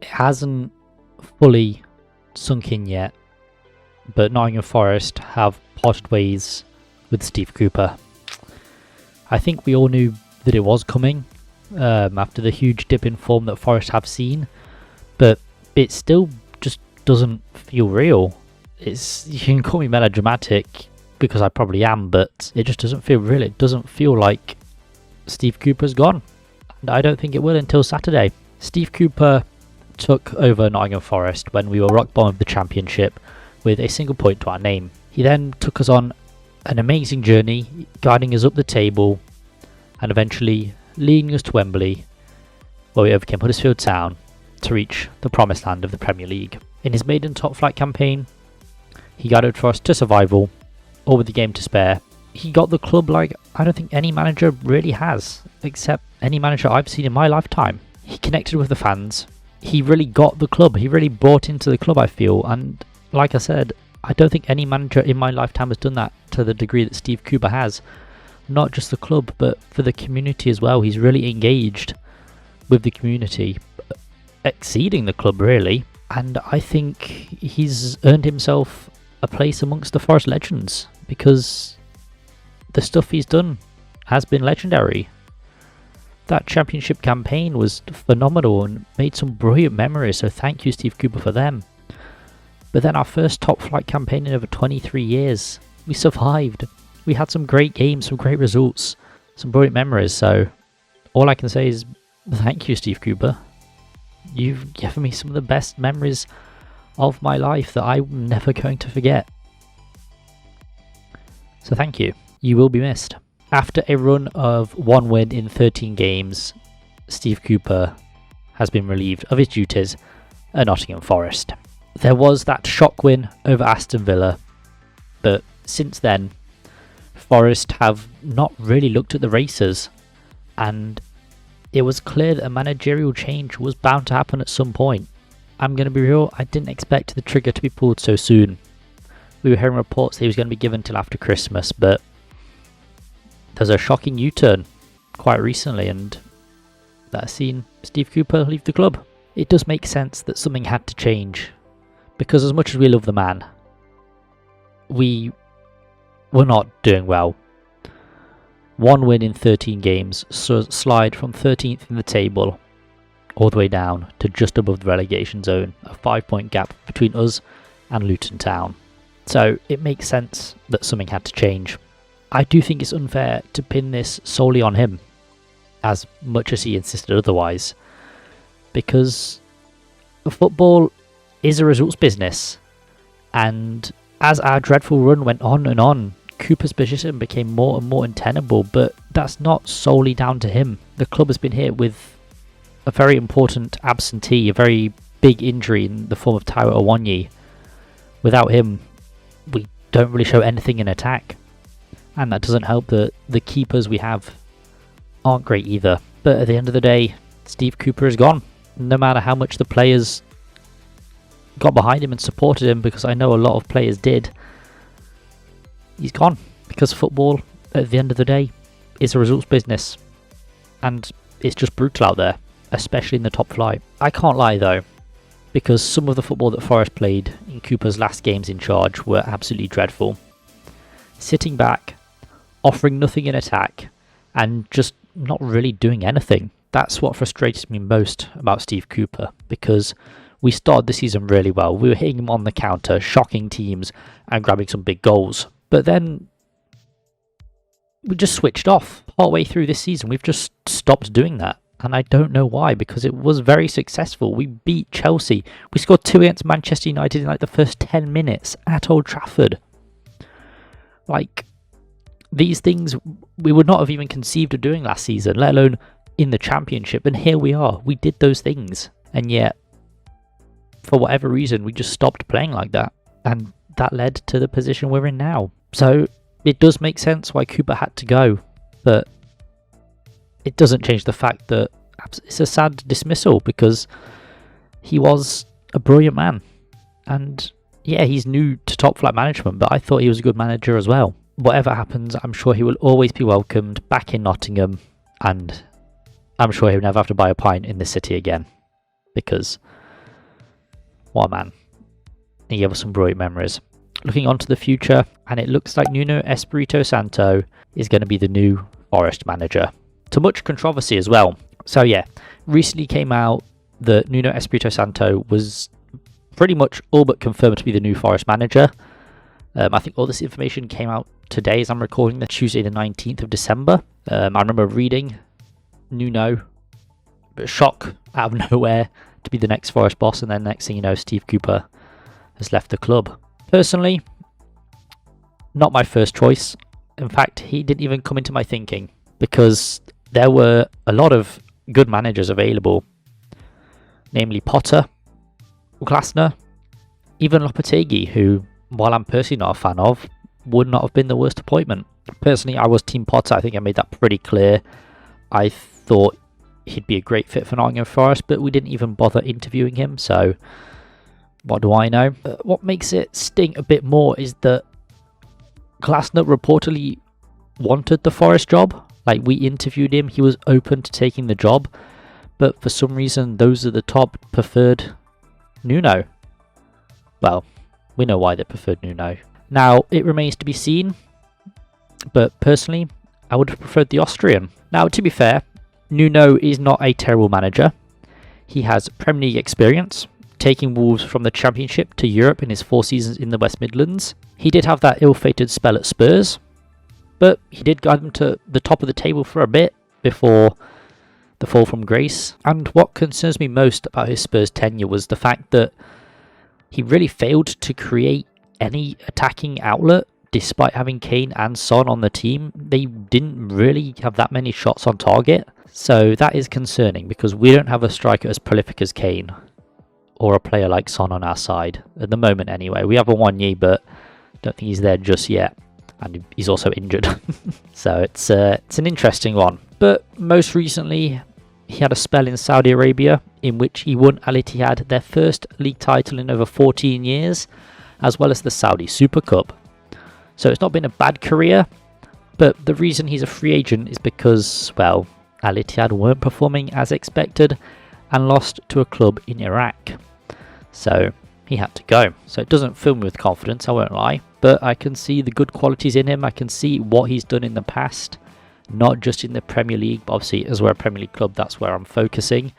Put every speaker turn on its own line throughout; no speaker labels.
It hasn't fully sunk in yet, but Nottingham Forest have parted ways with Steve Cooper. I think we all knew that it was coming after the huge dip in form that Forest have seen, but it still just doesn't feel real. You can call me melodramatic because I probably am, but it just doesn't feel real. It doesn't feel like Steve Cooper's gone. And I don't think it will until Saturday. Steve Cooper took over Nottingham Forest when we were rock bottom of the championship with a single point to our name. He then took us on an amazing journey, guiding us up the table and eventually leading us to Wembley, where we overcame Huddersfield Town to reach the promised land of the Premier League. In his maiden top flight campaign, he guided Forest to survival, all with the game to spare. He got the club like I don't think any manager really has, except any manager I've seen in my lifetime. He connected with the fans. He really got the club. He really bought into the club, I feel. And like I said, I don't think any manager in my lifetime has done that to the degree that Steve Cooper has. Not just the club, but for the community as well. He's really engaged with the community, exceeding the club really. And I think he's earned himself a place amongst the Forest legends because the stuff he's done has been legendary. That championship campaign was phenomenal and made some brilliant memories, so thank you Steve Cooper for them. But then our first top flight campaign in over 23 years, we survived. We had some great games, some great results, some brilliant memories, so all I can say is thank you Steve Cooper. You've given me some of the best memories of my life that I'm never going to forget. So thank you. You will be missed. After a run of 1 win in 13 games, Steve Cooper has been relieved of his duties at Nottingham Forest. There was that shock win over Aston Villa, but since then, Forest have not really looked at the races, and it was clear that a managerial change was bound to happen at some point. I'm going to be real, I didn't expect the trigger to be pulled so soon. We were hearing reports that he was going to be given till after Christmas, but there's a shocking U-turn quite recently, and that's seen Steve Cooper leave the club. It does make sense that something had to change, because as much as we love the man, we were not doing well. 1 win in 13 games, so slide from 13th in the table all the way down to just above the relegation zone, a 5-point gap between us and Luton Town. So it makes sense that something had to change. I do think it's unfair to pin this solely on him, as much as he insisted otherwise, because football is a results business, and as our dreadful run went on and on, Cooper's position became more and more untenable, but that's not solely down to him. The club has been hit with a very important absentee, a very big injury in the form of Taiwo Awoniyi. Without him, we don't really show anything in attack, and that doesn't help that the keepers we have aren't great either. But at the end of the day, Steve Cooper is gone. No matter how much the players got behind him and supported him, because I know a lot of players did, he's gone. Because football, at the end of the day, is a results business, and it's just brutal out there, especially in the top flight. I can't lie though, because some of the football that Forest played in Cooper's last games in charge were absolutely dreadful. Sitting back, offering nothing in attack, and just not really doing anything. That's what frustrates me most about Steve Cooper, because we started the season really well. We were hitting him on the counter, shocking teams, and grabbing some big goals. But then we just switched off. Partway through this season, we've just stopped doing that. And I don't know why, because it was very successful. We beat Chelsea. We scored 2 against Manchester United in like the first 10 minutes at Old Trafford. Like, these things we would not have even conceived of doing last season, let alone in the Championship. And here we are. We did those things. And yet, for whatever reason, we just stopped playing like that. And that led to the position we're in now. So it does make sense why Cooper had to go. But it doesn't change the fact that it's a sad dismissal, because he was a brilliant man. And yeah, he's new to top flight management, but I thought he was a good manager as well. Whatever happens, I'm sure he will always be welcomed back in Nottingham, and I'm sure he'll never have to buy a pint in the city again, because What a man. He gave us some brilliant memories. Looking on to the future, and it looks like Nuno Espirito Santo is going to be the new Forest manager. To much controversy as well. So yeah, recently came out that Nuno Espirito Santo was pretty much all but confirmed to be the new Forest manager. I think all this information came out today as I'm recording, the Tuesday the 19th of December. I remember reading Nuno, but shock out of nowhere to be the next Forest boss, and then next thing you know, Steve Cooper has left the club. Personally, not my first choice. In fact, he didn't even come into my thinking because there were a lot of good managers available, namely Potter, Glasner, even Lopetegui, who, while I'm personally not a fan of, would not have been the worst appointment. Personally, I was Team Potter. I think I made that pretty clear. I thought he'd be a great fit for Nottingham Forest, but we didn't even bother interviewing him, so what do I know? What makes it sting a bit more is that Glasner reportedly wanted the Forest job. Like, we interviewed him, he was open to taking the job, but for some reason those at the top preferred Nuno. Well, we know why they preferred Nuno. Now, it remains to be seen, but personally, I would have preferred the Austrian. Now, to be fair, Nuno is not a terrible manager. He has Premier League experience, taking Wolves from the Championship to Europe in his 4 seasons in the West Midlands. He did have that ill-fated spell at Spurs, but he did guide them to the top of the table for a bit before the fall from grace. And what concerns me most about his Spurs tenure was the fact that he really failed to create any attacking outlet. Despite having Kane and Son on the team, they didn't really have that many shots on target. So that is concerning because we don't have a striker as prolific as Kane or a player like Son on our side at the moment anyway. We have a Wanye, but don't think he's there just yet. And he's also injured. So it's an interesting one. But most recently, he had a spell in Saudi Arabia in which he won Al Ittihad their first league title in over 14 years, as well as the Saudi Super Cup. So it's not been a bad career, but the reason he's a free agent is because, well, Al Ittihad weren't performing as expected and lost to a club in Iraq. So he had to go. So it doesn't fill me with confidence, I won't lie, but I can see the good qualities in him. I can see what he's done in the past, not just in the Premier League, but obviously as we're a Premier League club, that's where I'm focusing.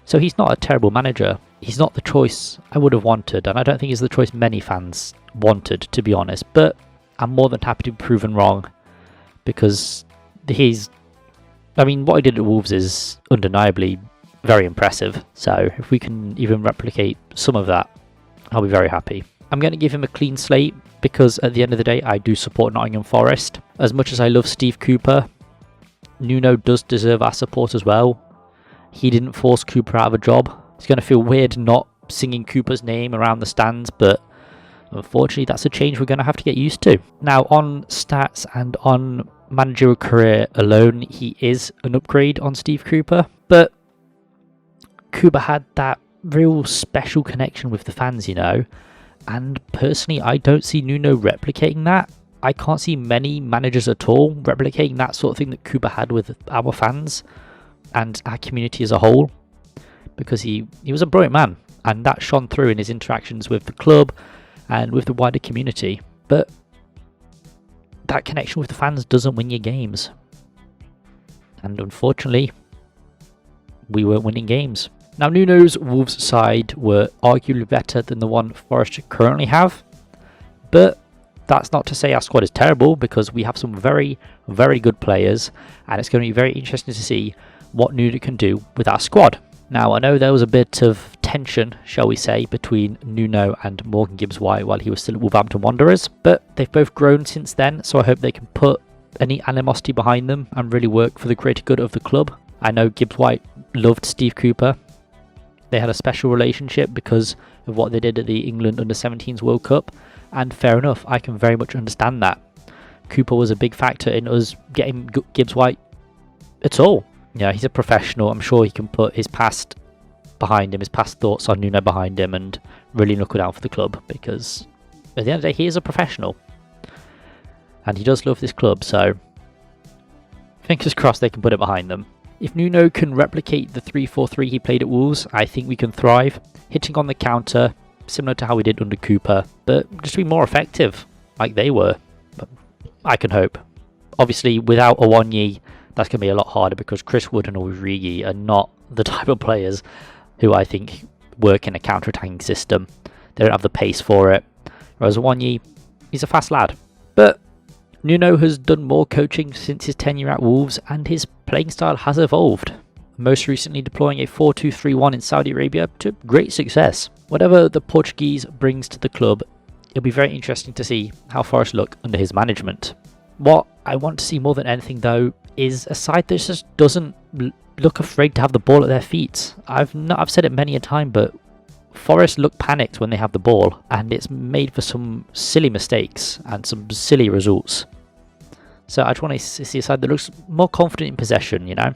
So he's not a terrible manager. He's not the choice I would have wanted, and I don't think he's the choice many fans wanted, to be honest, but I'm more than happy to be proven wrong because what he did at Wolves is undeniably very impressive. So if we can even replicate some of that, I'll be very happy. I'm going to give him a clean slate because at the end of the day, I do support Nottingham Forest. As much as I love Steve Cooper, Nuno does deserve our support as well. He didn't force Cooper out of a job. It's going to feel weird not singing Cooper's name around the stands, but unfortunately, that's a change we're going to have to get used to. Now, on stats and on managerial career alone, he is an upgrade on Steve Cooper, but Cooper had that real special connection with the fans, and personally, I don't see Nuno replicating that. I can't see many managers at all replicating that sort of thing that Cooper had with our fans and our community as a whole, because he was a brilliant man, and that shone through in his interactions with the club and with the wider community. But that connection with the fans doesn't win you games, and unfortunately we weren't winning games. Now, Nuno's Wolves side were arguably better than the one Forest currently have, but that's not to say our squad is terrible, because we have some very, very good players, and it's going to be very interesting to see what Nuno can do with our squad. Now, I know there was a bit of tension, shall we say, between Nuno and Morgan Gibbs-White while he was still at Wolverhampton Wanderers, but they've both grown since then, so I hope they can put any animosity behind them and really work for the greater good of the club. I know Gibbs-White loved Steve Cooper. They had a special relationship because of what they did at the England Under-17s World Cup, and fair enough, I can very much understand that. Cooper was a big factor in us getting Gibbs-White at all. Yeah, he's a professional. I'm sure he can put his past behind him, his past thoughts on Nuno behind him, and really look it out for the club, because at the end of the day, he is a professional. And he does love this club, so fingers crossed they can put it behind them. If Nuno can replicate the 3-4-3 he played at Wolves, I think we can thrive. Hitting on the counter, similar to how we did under Cooper, but just be more effective like they were. But I can hope. Obviously, without Awoniyi, that's going to be a lot harder because Chris Wood and Origi are not the type of players who I think work in a counter-attacking system. They don't have the pace for it. Whereas Awoniyi, he's a fast lad. But Nuno has done more coaching since his tenure at Wolves, and his playing style has evolved. Most recently deploying a 4-2-3-1 in Saudi Arabia to great success. Whatever the Portuguese brings to the club, it'll be very interesting to see how Forest look under his management. What I want to see more than anything, though, is a side that just doesn't look afraid to have the ball at their feet. I've said it many a time, but Forest look panicked when they have the ball, and it's made for some silly mistakes and some silly results. So I just want to see a side that looks more confident in possession, you know.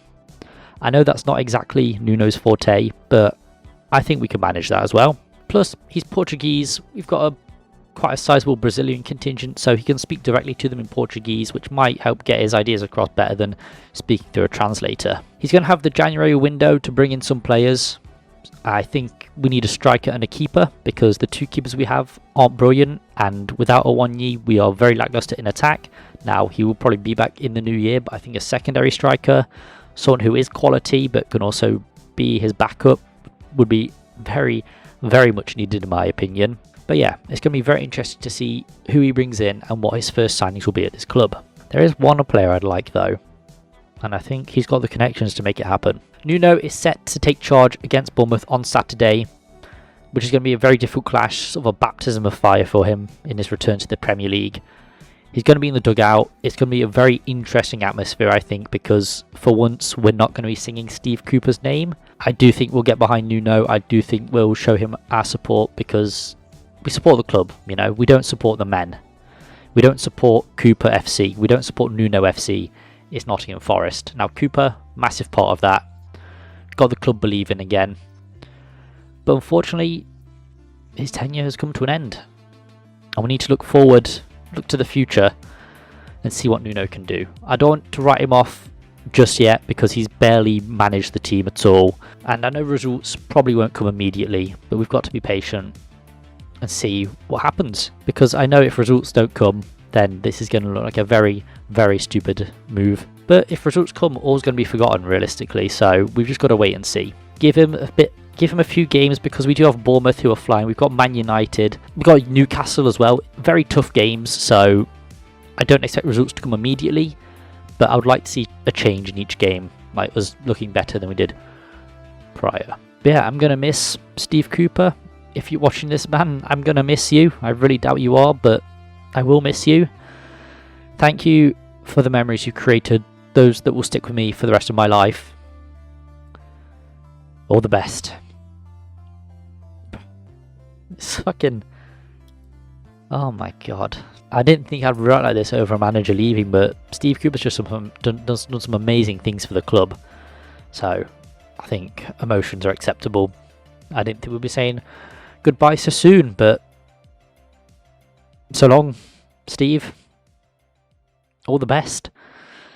I know that's not exactly Nuno's forte, but I think we can manage that as well. Plus, he's Portuguese. We've got quite a sizable Brazilian contingent, so he can speak directly to them in Portuguese, which might help get his ideas across better than speaking through a translator. He's going to have the January window to bring in some players. I think we need a striker and a keeper because the two keepers we have aren't brilliant, and without Awoniyi we are very lackluster in attack. Now, he will probably be back in the new year, but I think a secondary striker, someone who is quality but can also be his backup, would be very, very much needed in my opinion. But yeah, it's going to be very interesting to see who he brings in and what his first signings will be at this club. There is one player I'd like though, and I think he's got the connections to make it happen. Nuno is set to take charge against Bournemouth on Saturday, which is going to be a very difficult clash, sort of a baptism of fire for him in his return to the Premier League. He's going to be in the dugout. It's going to be a very interesting atmosphere, I think, because for once we're not going to be singing Steve Cooper's name. I do think we'll get behind Nuno. I do think we'll show him our support because we support the club, you know. We don't support the men. We don't support Cooper FC. We don't support Nuno FC. It's Nottingham Forest. Now, Cooper, massive part of that. Got the club believing again. But unfortunately, his tenure has come to an end. And we need to look forward, look to the future, and see what Nuno can do. I don't want to write him off just yet because he's barely managed the team at all. And I know results probably won't come immediately, but we've got to be patient and see what happens. Because I know if results don't come, then this is going to look like a very, very stupid move. But if results come, all's going to be forgotten realistically, so we've just got to wait and see. Give him a few games because we do have Bournemouth who are flying. We've got Man United. We've got Newcastle as well. Very tough games, so I don't expect results to come immediately, but I would like to see a change in each game, like us looking better than we did prior. But yeah, I'm going to miss Steve Cooper. If you're watching this, man, I'm going to miss you. I really doubt you are, but I will miss you. Thank you for the memories you created, those that will stick with me for the rest of my life. All the best. It's fucking... Oh my god. I didn't think I'd write like this over a manager leaving, but Steve Cooper's just done some amazing things for the club. So, I think emotions are acceptable. I didn't think we'd be saying goodbye so soon, but so long, Steve. All the best.